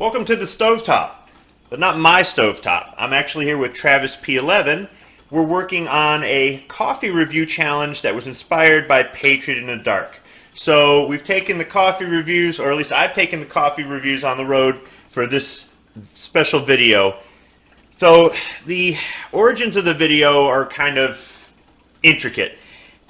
Welcome to the stovetop, but not my stovetop. I'm actually here with Travis P11. We're working on a coffee review challenge that was inspired by Patriot in the Dark. So we've taken the coffee reviews, or at least I've taken the coffee reviews on the road for this special video. So the origins of the video are kind of intricate.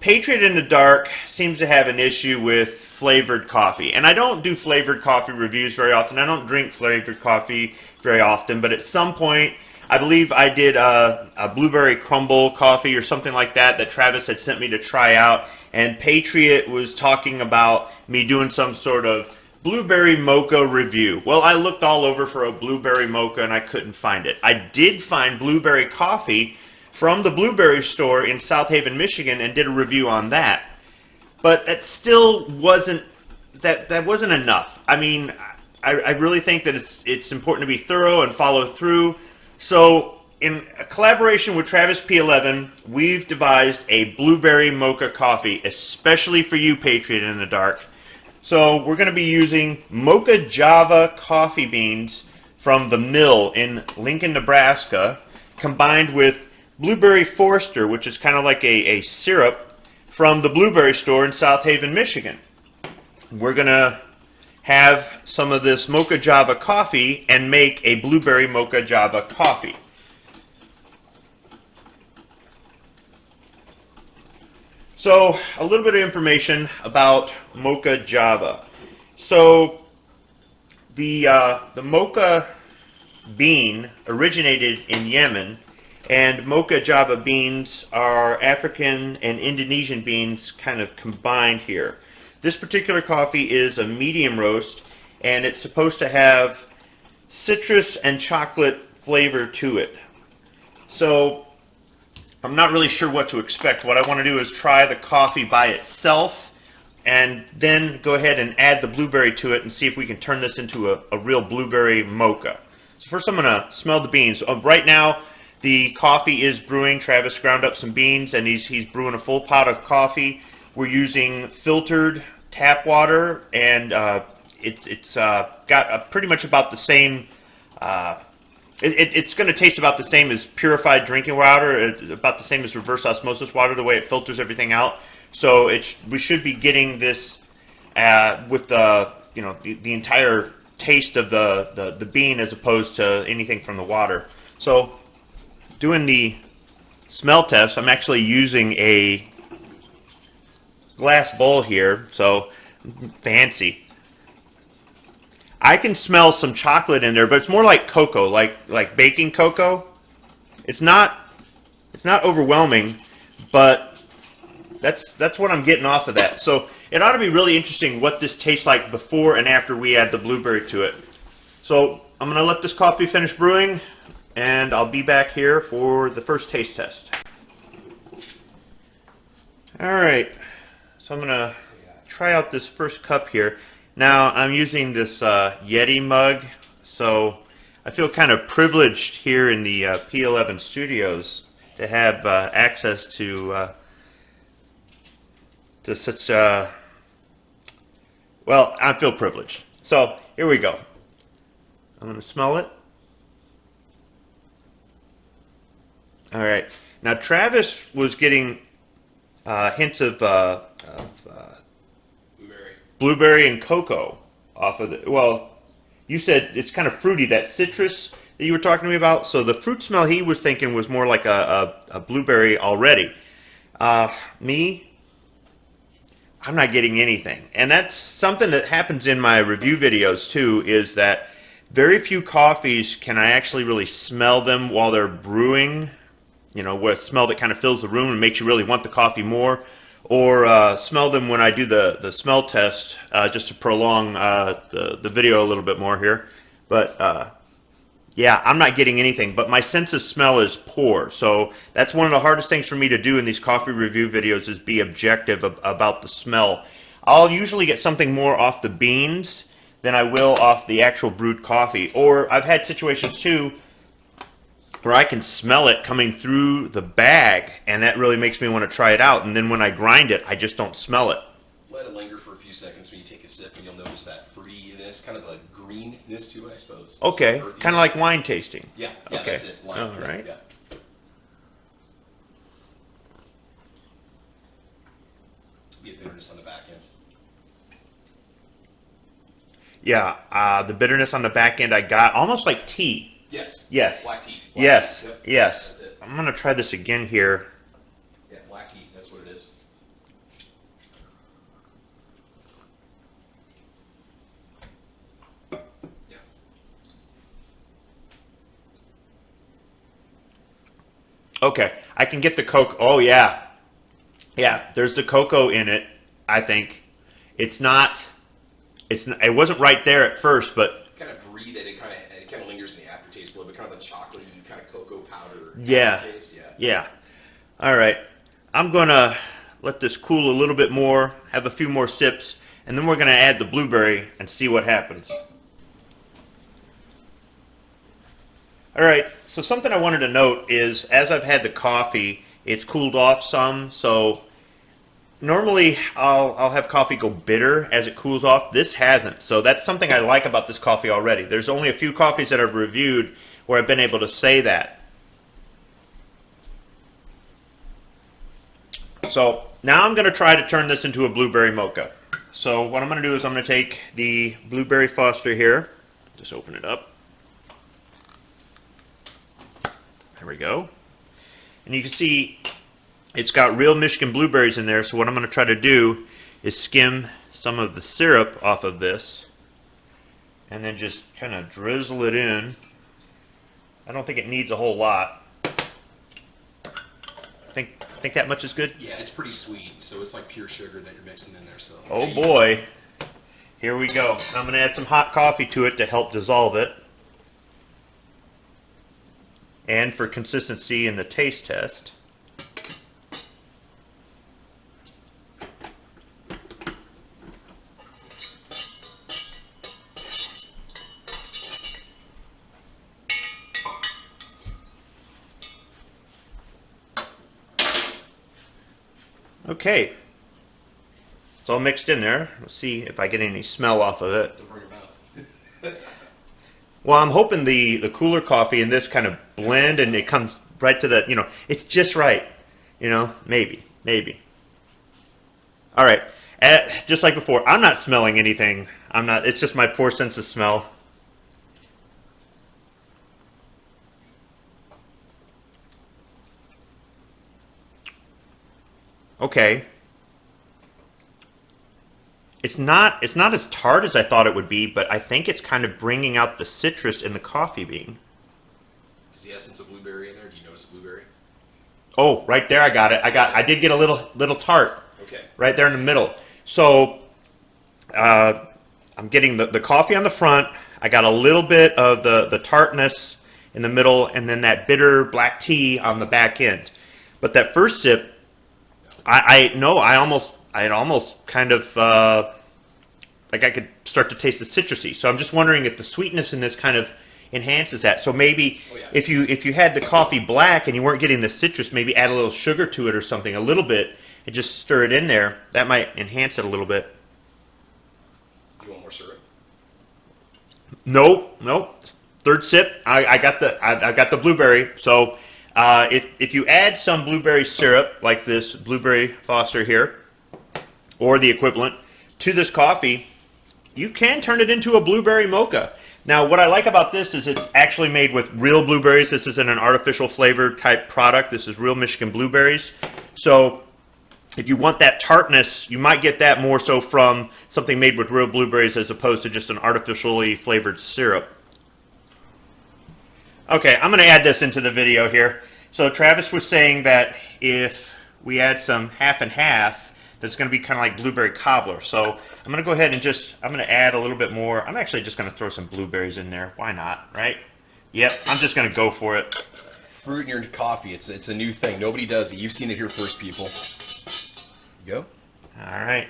Patriot in the Dark seems to have an issue with flavored coffee, and I don't do flavored coffee reviews very often. I don't drink flavored coffee very often, but at some point I believe I did a blueberry crumble coffee or something like that Travis had sent me to try out, and Patriot was talking about me doing some sort of blueberry mocha review. Well, I looked all over for a blueberry mocha and I couldn't find it. I did find blueberry coffee from the blueberry store in South Haven, Michigan, and did a review on that. But that still wasn't that wasn't enough. I mean, I really think that it's important to be thorough and follow through. So in a collaboration with Travis P11, we've devised a blueberry mocha coffee, especially for you, Patriot in the Dark. So we're going to be using Mocha Java coffee beans from the mill in Lincoln, Nebraska, combined with Blueberry Forester, which is kind of like a syrup from the blueberry store in South Haven, Michigan. We're going to have some of this Mocha Java coffee and make a blueberry Mocha Java coffee. So a little bit of information about Mocha Java. So the mocha bean originated in Yemen, and Mocha Java beans are African and Indonesian beans kind of combined here. This particular coffee is a medium roast, and it's supposed to have citrus and chocolate flavor to it. So I'm not really sure what to expect. What I want to do is try the coffee by itself and then go ahead and add the blueberry to it and see if we can turn this into a real blueberry mocha. So first I'm going to smell the beans. Right now the coffee is brewing. Travis ground up some beans and he's brewing a full pot of coffee. We're using filtered tap water, and it's got pretty much about the same it's going to taste about the same as purified drinking water, about the same as reverse osmosis water, the way it filters everything out. So we should be getting this with the the entire taste of the bean as opposed to anything from the water. So doing the smell test, I'm actually using a glass bowl here, so fancy. I can smell some chocolate in there, but it's more like cocoa, like baking cocoa. It's not overwhelming, but that's what I'm getting off of that. So it ought to be really interesting what this tastes like before and after we add the blueberry to it. So I'm going to let this coffee finish brewing, and I'll be back here for the first taste test. All right, so I'm going to try out this first cup here. Now I'm using this Yeti mug, so I feel kind of privileged here in the P11 studios to have access to such well, I feel privileged. So here we go. I'm going to smell it. All right. Now Travis was getting hints of blueberry and cocoa off of the, well, you said it's kind of fruity, that citrus that you were talking to me about. So the fruit smell he was thinking was more like a blueberry already. Me, I'm not getting anything. And that's something that happens in my review videos too, is that very few coffees can I actually really smell them while they're brewing, with a smell that kind of fills the room and makes you really want the coffee more. Or smell them when I do the smell test, just to prolong the video a little bit more here. But yeah, I'm not getting anything, but my sense of smell is poor. So that's one of the hardest things for me to do in these coffee review videos, is be objective about the smell. I'll usually get something more off the beans than I will off the actual brewed coffee. Or I've had situations too where I can smell it coming through the bag, and that really makes me want to try it out. And then when I grind it, I just don't smell it. Let it linger for a few few seconds when you take a sip, and you'll notice that fruitiness, kind of a greenness to it, I suppose. Okay, kind of like wine tasting. Yeah, okay. That's it. Wine, all right. Yeah. Be a bitterness on the back end. Yeah, the bitterness on the back end I got, almost like tea. Yes. Yes. Black tea. Yes. Yep. Yes. That's it. I'm going to try this again here. Yeah, black tea. That's what it is. Yeah. Okay, I can get the cocoa. Oh, yeah. Yeah, there's the cocoa in it, I think. It wasn't right there at first, but Kind of breathe it. It kind of lingers in the aftertaste a little bit, kind of the chocolatey kind of cocoa powder yeah. aftertaste. Yeah. All right. I'm going to let this cool a little bit more, have a few more sips, and then we're going to add the blueberry and see what happens. All right, so something I wanted to note is as I've had the coffee, it's cooled off some, so normally I'll have coffee go bitter as it cools off. This hasn't, so that's something I like about this coffee already. There's only a few coffees that I've reviewed where I've been able to say that. So now I'm going to try to turn this into a blueberry mocha. So what I'm going to do is I'm going to take the blueberry Foster here, just open it up. There we go. And you can see it's got real Michigan blueberries in there, so what I'm going to try to do is skim some of the syrup off of this and then just kind of drizzle it in. I don't think it needs a whole lot. Think that much is good? Yeah, it's pretty sweet, so it's like pure sugar that you're mixing in there. So. Oh boy. Here we go. I'm going to add some hot coffee to it to help dissolve it. And for consistency in the taste test. Okay. It's all mixed in there. Let's see if I get any smell off of it. Don't burn your mouth. Well, I'm hoping the cooler coffee and this kind of blend and it comes right to the, it's just right. Maybe. All right. Just like before, I'm not smelling anything. It's just my poor sense of smell. Okay. It's not as tart as I thought it would be, but I think it's kind of bringing out the citrus in the coffee bean. Is the essence of blueberry in there? Do you notice the blueberry? Oh, right there I got it. I did get a little tart. Okay. Right there in the middle. So I'm getting the coffee on the front. I got a little bit of the tartness in the middle, and then that bitter black tea on the back end. But that first sip, I almost kind of like I could start to taste the citrusy. So I'm just wondering if the sweetness in this kind of enhances that. So maybe if you had the coffee black and you weren't getting the citrus, maybe add a little sugar to it or something, a little bit, and just stir it in there. That might enhance it a little bit. Do you want more syrup? Nope. Third sip, I got the blueberry. So if you add some blueberry syrup, like this blueberry Foster here, or the equivalent, to this coffee, you can turn it into a blueberry mocha. Now, what I like about this is it's actually made with real blueberries. This isn't an artificial flavor type product. This is real Michigan blueberries. So if you want that tartness, you might get that more so from something made with real blueberries as opposed to just an artificially flavored syrup. Okay, I'm going to add this into the video here. So Travis was saying that if we add some half and half, that's going to be kind of like blueberry cobbler. So I'm going to go ahead and I'm going to add a little bit more. I'm actually just going to throw some blueberries in there. Why not, right? Yep, I'm just going to go for it. Fruit in your coffee, it's a new thing. Nobody does it. You've seen it here first, people. Go. All right.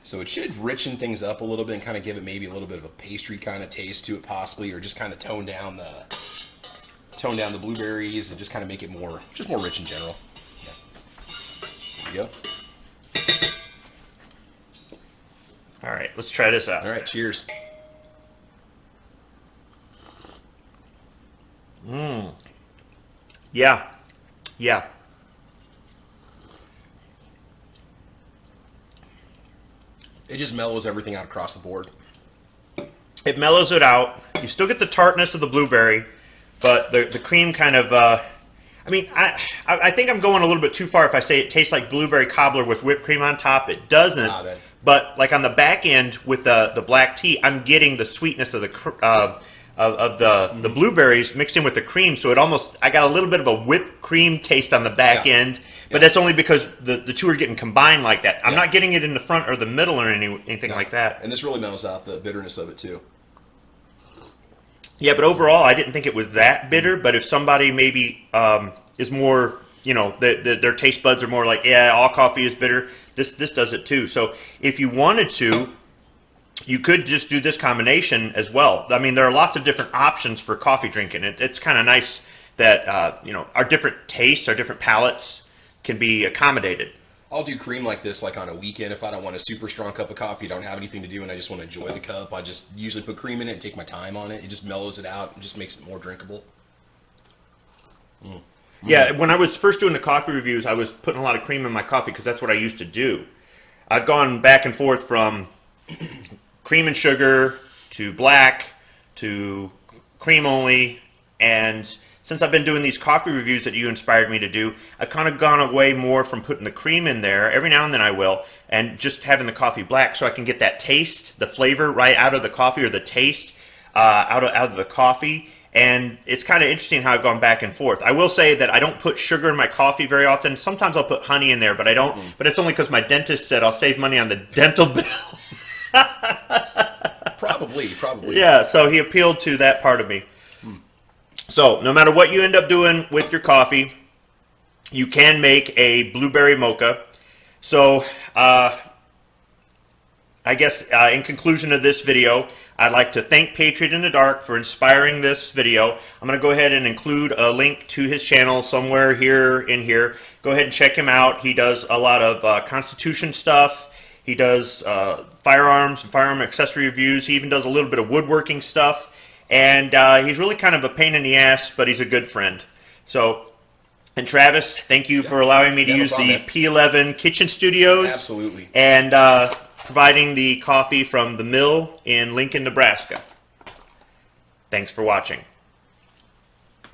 So it should richen things up a little bit and kind of give it maybe a little bit of a pastry kind of taste to it possibly, or just kind of tone down the blueberries and just kind of make it more rich in general. Yeah. There you go. All right, let's try this out. All right, cheers. Yeah. Yeah. It just mellows everything out across the board. It mellows it out. You still get the tartness of the blueberry, but the cream kind of, I mean, I think I'm going a little bit too far if I say it tastes like blueberry cobbler with whipped cream on top. It doesn't. But like on the back end with the black tea, I'm getting the sweetness of the blueberries mixed in with the cream. So it almost, I got a little bit of a whipped cream taste on the back end. But that's only because the two are getting combined like that. I'm not getting it in the front or the middle or anything like that. And this really mellows out the bitterness of it too. Yeah, but overall, I didn't think it was that bitter. But if somebody maybe is more, you know, their taste buds are more like, yeah, all coffee is bitter, this does it too. So if you wanted to, you could just do this combination as well. I mean, there are lots of different options for coffee drinking. It's kind of nice that, you know, our different tastes, our different palates can be accommodated. I'll do cream like this like on a weekend if I don't want a super strong cup of coffee, don't have anything to do, and I just want to enjoy the cup. I just usually put cream in it and take my time on it. It just mellows it out and just makes it more drinkable. Yeah, when I was first doing the coffee reviews, I was putting a lot of cream in my coffee because that's what I used to do. I've gone back and forth from cream and sugar to black to cream only, and since I've been doing these coffee reviews that you inspired me to do, I've kind of gone away more from putting the cream in there. Every now and then I will, and just having the coffee black so I can get that taste, the flavor right out of the coffee, or the taste out of the coffee. And it's kind of interesting how I've gone back and forth. I will say that I don't put sugar in my coffee very often. Sometimes I'll put honey in there, but I don't. But it's only because my dentist said I'll save money on the dental bill. Probably. Yeah, so he appealed to that part of me. So no matter what you end up doing with your coffee, you can make a blueberry mocha. So I guess in conclusion of this video, I'd like to thank Patriot in the Dark for inspiring this video. I'm going to go ahead and include a link to his channel somewhere here in here. Go ahead and check him out. He does a lot of Constitution stuff. He does firearms and firearm accessory reviews. He even does a little bit of woodworking stuff. And he's really kind of a pain in the ass, but he's a good friend. So, and Travis, thank you for allowing me to use the P11 Kitchen Studios. Absolutely. And providing the coffee from the mill in Lincoln, Nebraska. Thanks for watching.